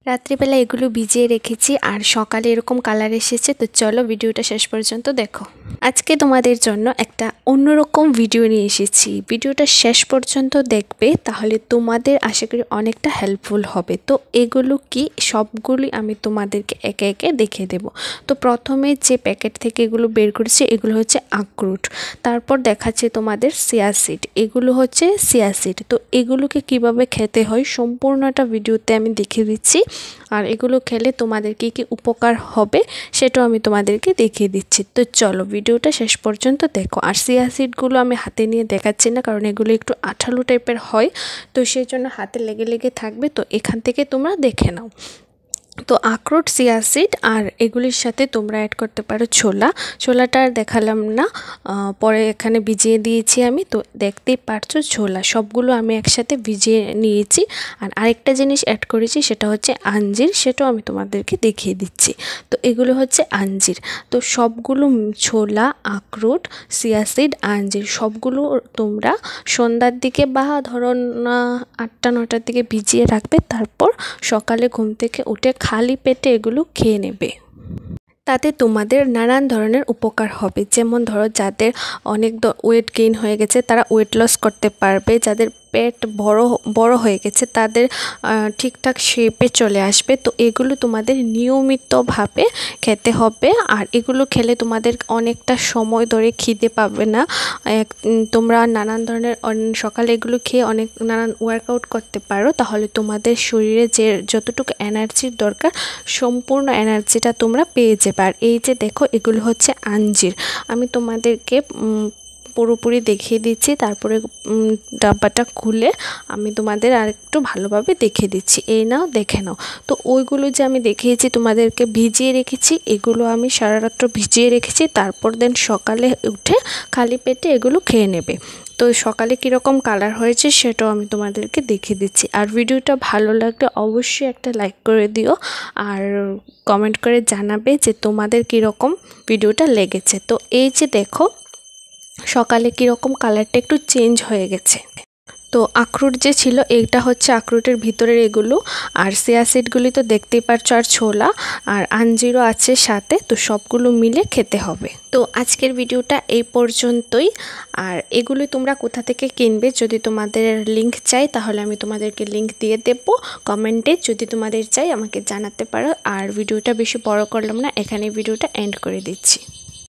রাত্রিবেলা এগুলো ভিজিয়ে রেখেছি আর সকালে এরকম কালার এসেছে। তো চলো ভিডিওটা শেষ পর্যন্ত দেখো। আজকে তোমাদের জন্য একটা অন্যরকম ভিডিও নিয়ে এসেছি। ভিডিওটা শেষ পর্যন্ত দেখবে, তাহলে তোমাদের আশা করি অনেকটা হেল্পফুল হবে। তো এগুলো কি সবগুলি আমি তোমাদেরকে একে একে দেখে দেব। তো প্রথমে যে প্যাকেট থেকে এগুলো বের করেছি এগুলো হচ্ছে আখরোট, তারপর দেখাচ্ছে তোমাদের চিয়া সিড, এগুলো হচ্ছে চিয়া সিড। তো এগুলোকে কিভাবে খেতে হয় সম্পূর্ণটা ভিডিওতে আমি দেখিয়ে দিচ্ছি, আর এগুলো খেলে তোমাদের কি কি উপকার হবে সেটাও আমি তোমাদেরকে দেখিয়ে দিচ্ছি। তো চলো ভিডিওটা শেষ পর্যন্ত দেখো। আর চিয়া সিডগুলো আমি হাতে নিয়ে দেখাচ্ছি না, কারণ এগুলো একটু আঠালো টাইপের হয়, তো সেই জন্য হাতে লেগে লেগে থাকবে। তো এখান থেকে তোমরা দেখে নাও। তো আখরোট, চিয়া সিড আর এগুলির সাথে তোমরা অ্যাড করতে পারো ছোলা। ছোলাটা আর দেখালাম না, পরে এখানে ভিজিয়ে দিয়েছি আমি। তো দেখতেই পারছো ছোলা সবগুলো আমি একসাথে ভিজিয়ে নিয়েছি। আর আরেকটা জিনিস অ্যাড করেছি, সেটা হচ্ছে আঞ্জির, সেটাও আমি তোমাদেরকে দেখিয়ে দিচ্ছি। তো এগুলো হচ্ছে আঞ্জির। তো সবগুলো ছোলা, আখরোট, চিয়া সিড, আঞ্জির সবগুলো তোমরা সন্ধ্যার দিকে বা ধরো 8টা-9টার দিকে ভিজিয়ে রাখবে, তারপর সকালে ঘুম থেকে উঠে খালি পেটে এগুলো খেয়ে নেবে। তাতে তোমাদের নানান ধরনের উপকার হবে। যেমন ধরো যাদের অনেক ওয়েট গেইন হয়ে গেছে তারা ওয়েট লস করতে পারবে, যাদের পেট বড় হয়ে গেছে তাদের ঠিকঠাক শেপে চলে আসবে। তো এগুলো তোমাদের নিয়মিতভাবে খেতে হবে, আর এগুলো খেলে তোমাদের অনেকটা সময় ধরে খিদে পাবে না। তোমরা নানান ধরনের সকালে এগুলো খেয়ে নানান ওয়ার্কআউট করতে পারো, তাহলে তোমাদের শরীরে যে যতটুকু এনার্জির দরকার সম্পূর্ণ এনার্জিটা তোমরা পেয়ে যাবে। আর এই যে দেখো এগুলো হচ্ছে আঞ্জির, আমি তোমাদেরকে পুরোপুরি দেখিয়ে দিচ্ছি, তারপরে ডাব্বাটা খুলে আমি তোমাদের আরেকটু ভালোভাবে দেখিয়ে দিচ্ছি। এই নাও, দেখে নাও। তো ওইগুলো যে আমি দেখিয়েছি তোমাদেরকে ভিজিয়ে রেখেছি, এগুলো আমি সারা রাত্র ভিজিয়ে রেখেছি, তারপর দেন সকালে উঠে খালি পেটে এগুলো খেয়ে নেবে। তো সকালে কীরকম কালার হয়েছে সেটাও আমি তোমাদেরকে দেখিয়ে দিচ্ছি। আর ভিডিওটা ভালো লাগলে অবশ্যই একটা লাইক করে দিও, আর কমেন্ট করে জানাবে যে তোমাদের কীরকম ভিডিওটা লেগেছে। তো এই যে দেখো সকালে কীরকম কালারটা একটু চেঞ্জ হয়ে গেছে। তো আখরোট যে ছিল এইটা হচ্ছে আখরোটের ভিতরের এগুলো, আর চিয়া সিডগুলি তো দেখতেই পারছো, আর ছোলা আর আঞ্জিরও আছে সাথে। তো সবগুলো মিলে খেতে হবে। তো আজকের ভিডিওটা এই পর্যন্তই। আর এগুলো তোমরা কোথা থেকে কিনবে যদি তোমাদের লিংক চাই, তাহলে আমি তোমাদেরকে লিংক দিয়ে দেবো কমেন্টে। যদি তোমাদের চাই আমাকে জানাতে পারো। আর ভিডিওটা বেশি বড় করলাম না, এখানে ভিডিওটা এন্ড করে দিচ্ছি।